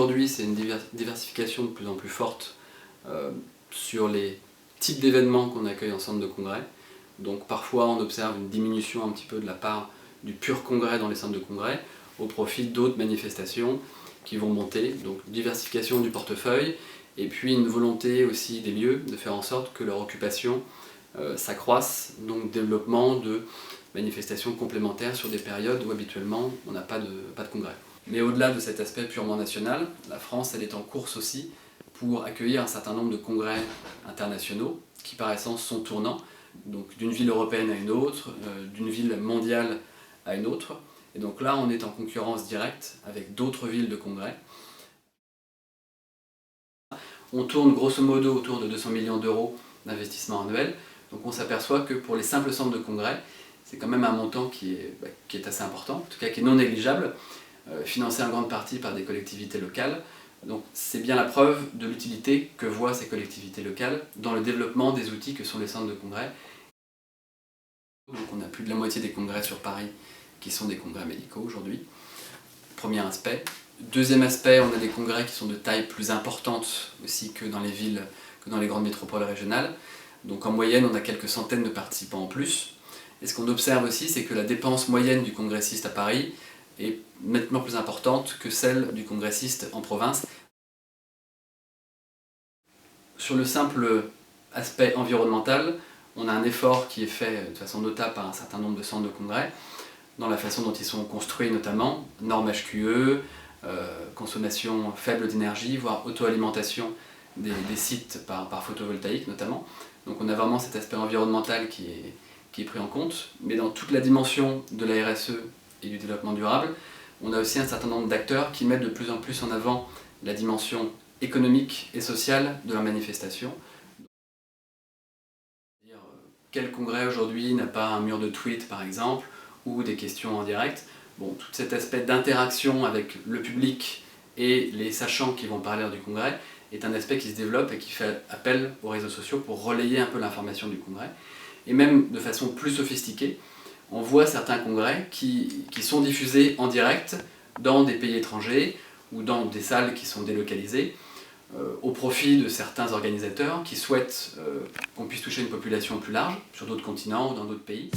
aujourd'hui, c'est une diversification de plus en plus forte sur les types d'événements qu'on accueille en centre de congrès. Donc parfois on observe une diminution un petit peu de la part du pur congrès dans les centres de congrès au profit d'autres manifestations qui vont monter. Donc diversification du portefeuille et puis une volonté aussi des lieux de faire en sorte que leur occupation s'accroisse, donc développement de manifestations complémentaires sur des périodes où habituellement on n'a pas de congrès. Mais au-delà de cet aspect purement national, la France elle est en course aussi pour accueillir un certain nombre de congrès internationaux qui par essence sont tournants, donc d'une ville européenne à une autre, d'une ville mondiale à une autre. Et donc là on est en concurrence directe avec d'autres villes de congrès. On tourne grosso modo autour de 200 millions d'euros d'investissement annuel, donc on s'aperçoit que pour les simples centres de congrès, c'est quand même un montant qui est assez important, en tout cas qui est non négligeable, financé en grande partie par des collectivités locales. Donc c'est bien la preuve de l'utilité que voient ces collectivités locales dans le développement des outils que sont les centres de congrès. Donc on a plus de la moitié des congrès sur Paris qui sont des congrès médicaux aujourd'hui. Premier aspect. Deuxième aspect, on a des congrès qui sont de taille plus importante aussi que dans les villes, que dans les grandes métropoles régionales. Donc en moyenne, on a quelques centaines de participants en plus. Et ce qu'on observe aussi, c'est que la dépense moyenne du congressiste à Paris est nettement plus importante que celle du congressiste en province. Sur le simple aspect environnemental, on a un effort qui est fait de façon notable par un certain nombre de centres de congrès, dans la façon dont ils sont construits notamment, normes HQE, consommation faible d'énergie, voire auto-alimentation des sites par photovoltaïque notamment. Donc on a vraiment cet aspect environnemental qui est pris en compte, mais dans toute la dimension de la RSE et du développement durable, on a aussi un certain nombre d'acteurs qui mettent de plus en plus en avant la dimension économique et sociale de leur manifestation. Quel congrès aujourd'hui n'a pas un mur de tweets par exemple, ou des questions en direct? Bon, tout cet aspect d'interaction avec le public et les sachants qui vont parler lors du congrès est un aspect qui se développe et qui fait appel aux réseaux sociaux pour relayer un peu l'information du congrès. Et même de façon plus sophistiquée, on voit certains congrès qui sont diffusés en direct dans des pays étrangers ou dans des salles qui sont délocalisées au profit de certains organisateurs qui souhaitent qu'on puisse toucher une population plus large sur d'autres continents ou dans d'autres pays.